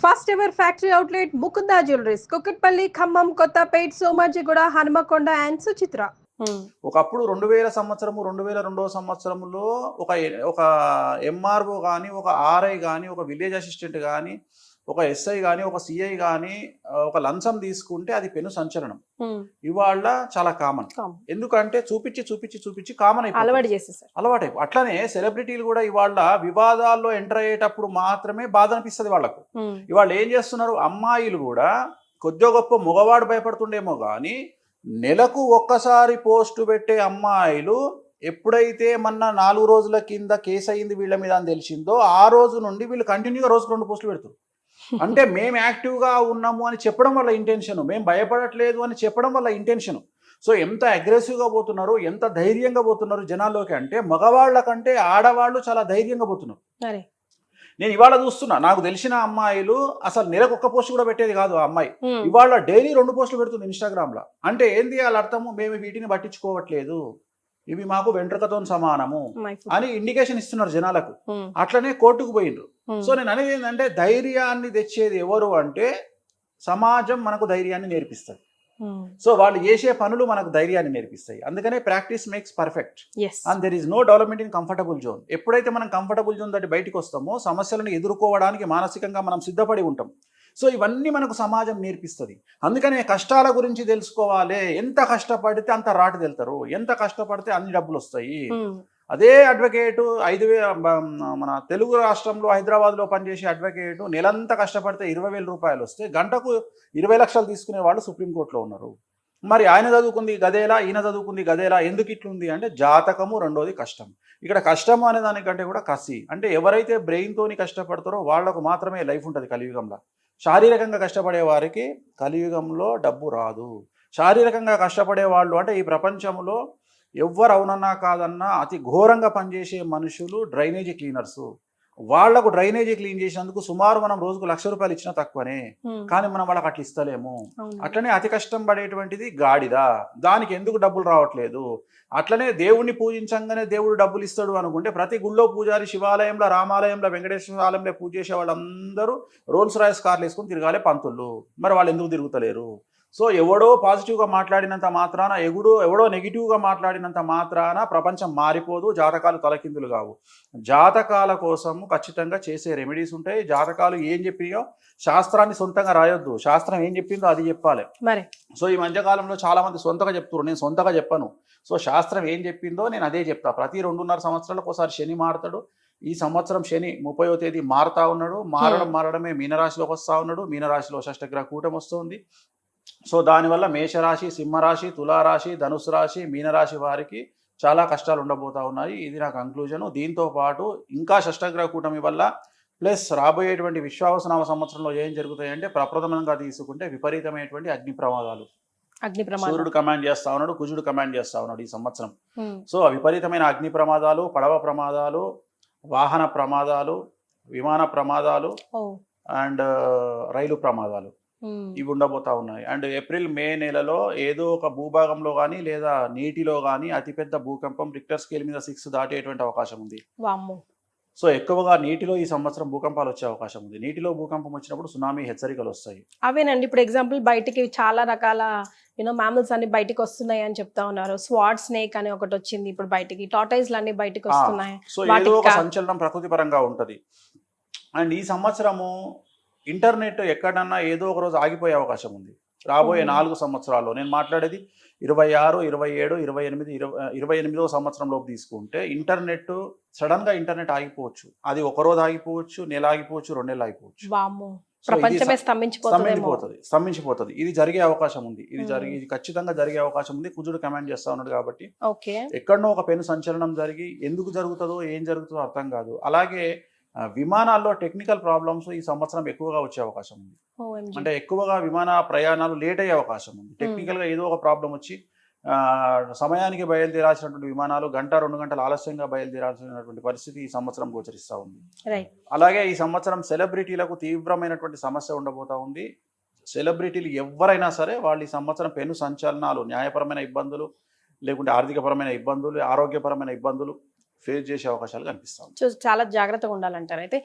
First ever factory outlet Mukunda jewelleries Kukatpally Khammam Kothapet Somajiguda Hanumakonda and Suchitra. ఒకప్పుడు 2000 సంవత్సరము 2002 సంవత్సరంలో ఒక ఒక ఎంఆర్ఓ కానీ ఒక ఆర్ఐ కానీ ఒక విలేజ్ అసిస్టెంట్ కానీ ఒక ఎస్ఐ కానీ ఒక సిఐ కానీ ఒక లంచం తీసుకుంటే అది పెను సంచలనం. ఇవాళ చాలా కామన్. ఎందుకంటే చూపించి చూపించి చూపించి కామన్ అలవాటు. అట్లనే సెలబ్రిటీలు కూడా ఇవాళ వివాదాల్లో ఎంటర్ అయ్యేటప్పుడు మాత్రమే బాధ అనిపిస్తుంది వాళ్ళకు. ఇవాళ ఏం చేస్తున్నారు, అమ్మాయిలు కూడా కొద్దిగా గొప్ప మగవాడు భయపడుతుండేమో కానీ నెలకు ఒక్కసారి పోస్టు పెట్టే అమ్మాయిలు ఎప్పుడైతే మొన్న 4 రోజుల కింద కేసు అయింది వీళ్ళ మీద అని తెలిసిందో ఆ రోజు నుండి వీళ్ళు కంటిన్యూగా రోజుకు 2 పోస్టులు పెడతారు. అంటే మేము యాక్టివ్గా ఉన్నాము అని చెప్పడం వల్ల ఇంటెన్షన్, మేము భయపడట్లేదు అని చెప్పడం వల్ల ఇంటెన్షన్. సో ఎంత అగ్రెసివ్గా పోతున్నారు, ఎంత ధైర్యంగా పోతున్నారు జనాల్లోకి అంటే మగవాళ్ళ కంటే ఆడవాళ్ళు చాలా ధైర్యంగా పోతున్నారు. నేను ఇవాళ చూస్తున్నా, నాకు తెలిసిన అమ్మాయిలు అసలు నెలకు 1 పోస్ట్ కూడా పెట్టేది కాదు. ఆ అమ్మాయి ఇవాళ డైలీ 2 పోస్టులు పెడుతుంది ఇన్స్టాగ్రామ్ లో. అంటే ఏంది వాళ్ళ అర్థము, మేము వీటిని పట్టించుకోవట్లేదు, ఇవి మాకు వెంట్రుకతో సమానము అని ఇండికేషన్ ఇస్తున్నారు జనాలకు. అట్లనే కోర్టుకు పోయిండ్రు. సో నేను అనేది ఏంటంటే ధైర్యాన్ని తెచ్చేది ఎవరు అంటే సమాజం మనకు ధైర్యాన్ని నేర్పిస్తుంది. సో వాళ్ళు చేసే పనులు మనకు ధైర్యాన్ని నేర్పిస్తాయి. అందుకనే practice makes perfect and there is no development in comfortable zone. ఎప్పుడైతే మనం కంఫర్టబుల్ జోన్ దాటి బయటకు వస్తామో సమస్యలను ఎదుర్కోవడానికి మానసికంగా మనం సిద్ధపడి ఉంటాం. సో ఇవన్నీ మనకు సమాజం నేర్పిస్తుంది. అందుకనే కష్టాల గురించి తెలుసుకోవాలి. ఎంత కష్టపడితే అంత రాటు వెళ్తారు, ఎంత కష్టపడితే అన్ని డబ్బులు వస్తాయి. అదే అడ్వకేటు 5,000 మన తెలుగు రాష్ట్రంలో హైదరాబాద్లో పనిచేసే అడ్వకేటు నెలంతా కష్టపడితే 20,000 రూపాయలు వస్తే గంటకు 20 లక్షలు తీసుకునే వాళ్ళు సుప్రీంకోర్టులో ఉన్నారు. మరి ఆయన చదువుకుంది గదేలా, ఈయన చదువుకుంది గదేలా, ఎందుకు ఇట్లుంది అంటే జాతకము, రెండోది కష్టం. ఇక్కడ కష్టము అనే దానికంటే కూడా కసి. అంటే ఎవరైతే బ్రెయిన్తోని కష్టపడతారో వాళ్లకు మాత్రమే లైఫ్ ఉంటుంది కలియుగంలో. శారీరకంగా కష్టపడే వారికి కలియుగంలో డబ్బు రాదు. శారీరకంగా కష్టపడే వాళ్ళు అంటే ఈ ప్రపంచంలో ఎవ్వరు అవునన్నా కాదన్నా అతి ఘోరంగా పనిచేసే మనుషులు డ్రైనేజీ క్లీనర్స్. వాళ్లకు డ్రైనేజీ క్లీన్ చేసినందుకు సుమారు మనం రోజుకు ₹1,00,000 ఇచ్చినా తక్కువనే, కానీ మనం వాళ్ళకి అట్లా ఇస్తలేము. అట్లనే అతి కష్టం పడేటువంటిది గాడిద, దానికి ఎందుకు డబ్బులు రావట్లేదు. అట్లనే దేవుణ్ణి పూజించంగానే దేవుడు డబ్బులు ఇస్తాడు అనుకుంటే ప్రతి గుళ్ళో పూజారి, శివాలయంలో, రామాలయంలో, వెంకటేశ్వర ఆలయంలో పూజ చేసే వాళ్ళందరూ రోల్స్ రాయ్స్ కార్లు వేసుకుని తిరగాలి పంతులు. మరి వాళ్ళు ఎందుకు తిరుగుతలేరు? సో ఎవడో పాజిటివ్గా మాట్లాడినంత మాత్రాన, ఎవడో నెగిటివ్గా మాట్లాడినంత మాత్రాన ప్రపంచం మారిపోదు, జాతకాలు తలకిందులు కావు. జాతకాల కోసము ఖచ్చితంగా చేసే రెమెడీస్ ఉంటాయి. జాతకాలు ఏం చెప్పినాయో శాస్త్రాన్ని సొంతంగా రాయొద్దు, శాస్త్రం ఏం చెప్పిందో అది చెప్పాలి. సో ఈ మధ్యకాలంలో చాలా మంది సొంతగా చెప్తున్నారు, నేను సొంతగా చెప్పను. సో శాస్త్రం ఏం చెప్పిందో నేను అదే చెప్తా. ప్రతి 2.5 సంవత్సరాలకు ఒకసారి శని మారుతాడు. ఈ సంవత్సరం శని 30వ తేదీ మారుతా ఉన్నాడు. మారడమే మీనరాశిలోకి వస్తూ ఉన్నాడు. మీనరాశిలో షష్టగ్రహ కూటమి వస్తుంది. సో దానివల్ల మేషరాశి, సింహరాశి, తులారాశి, ధనుసు రాశి, మీనరాశి వారికి చాలా కష్టాలు ఉండబోతా ఉన్నాయి. ఇది నా కంక్లూజను. దీంతో పాటు ఇంకా షష్టగ్రహ కూటమి వల్ల ప్లస్ రాబోయేటువంటి విశ్వావసనామ సంవత్సరంలో ఏం జరుగుతాయంటే ప్రప్రథమంగా తీసుకుంటే విపరీతమైనటువంటి అగ్ని ప్రమాదాలు. సూర్యుడు కమాండ్ చేస్తా ఉన్నాడు, కుజుడు కమాండ్ చేస్తా ఉన్నాడు ఈ సంవత్సరం. సో విపరీతమైన అగ్ని ప్రమాదాలు, పడవ ప్రమాదాలు, వాహన ప్రమాదాలు, విమాన ప్రమాదాలు అండ్ రైలు ప్రమాదాలు ఇవి ఉండబోతా ఉన్నాయి. అండ్ ఏప్రిల్ మే నెలలో ఏదో ఒక భూభాగంలో కానీ లేదా నీటిలో కానీ అతిపెద్ద భూకంపం రిక్టర్ స్కేల్ మీద 6 దాటేటువంటి అవకాశం ఉంది. సో ఎక్కువగా నీటిలో ఈ సంవత్సరం భూకంపాలు వచ్చే అవకాశం ఉంది. నీటిలో భూకంపం వచ్చినప్పుడు సునామీ హెచ్చరికలు వస్తాయి. అవేనండి, ఇప్పుడు ఎగ్జాంపుల్ బయటికి చాలా రకాల మ్యామల్స్ అన్ని బయటకు వస్తున్నాయి అని చెప్తా ఉన్నారు. స్వాట్ స్నేక్ అని ఒకటి వచ్చింది ఇప్పుడు బయటికి, టార్టాయిస్లు అన్ని బయటకు వస్తున్నాయి. సో ఏదో ఒక సంచలనం ప్రకృతి పరంగా ఉంటది. అండ్ ఈ సంవత్సరము ఇంటర్నెట్ ఎక్కడన్నా ఏదో ఒక రోజు ఆగిపోయే అవకాశం ఉంది రాబోయే 4 సంవత్సరాల్లో. నేను మాట్లాడేది 26, 27, 28, 28వ సంవత్సరంలోకి తీసుకుంటే ఇంటర్నెట్ సడన్ గా ఇంటర్నెట్ ఆగిపోవచ్చు. అది 1 రోజు ఆగిపోవచ్చు, నెల ఆగిపోవచ్చు, 2 నెలలు ఆగిపోవచ్చు. స్తంభించిపోతుంది. ఇది జరిగే అవకాశం ఉంది. ఇది ఖచ్చితంగా జరిగే అవకాశం ఉంది. కుజుడు కమాండ్ చేస్తా ఉన్నాడు కాబట్టి ఎక్కడనో ఒక పెను సంచలనం జరిగి ఎందుకు జరుగుతుందో ఏం జరుగుతుందో అర్థం కాదు. అలాగే విమానాల్లో టెక్నికల్ ప్రాబ్లమ్స్ ఈ సంవత్సరం ఎక్కువగా వచ్చే అవకాశం ఉంది. అంటే ఎక్కువగా విమాన ప్రయాణాలు లేట్ అయ్యే అవకాశం ఉంది. టెక్నికల్గా ఏదో ఒక ప్రాబ్లం వచ్చి సమయానికి బయలుదేరాల్సినటువంటి విమానాలు 1-2 గంటలు ఆలస్యంగా బయలుదేరాల్సినటువంటి పరిస్థితి ఈ సంవత్సరం గోచరిస్తూ ఉంది. అలాగే ఈ సంవత్సరం సెలబ్రిటీలకు తీవ్రమైనటువంటి సమస్య ఉండబోతా ఉంది. సెలబ్రిటీలు ఎవరైనా సరే వాళ్ళు ఈ సంవత్సరం పెను సంచలనాలు, న్యాయపరమైన ఇబ్బందులు, లేకుంటే ఆర్థికపరమైన ఇబ్బందులు, ఆరోగ్యపరమైన ఇబ్బందులు ఫేస్ చేసే అవకాశాలు కనిపిస్తాయి. చాలా జాగ్రత్తగా ఉండాలంటారు అయితే.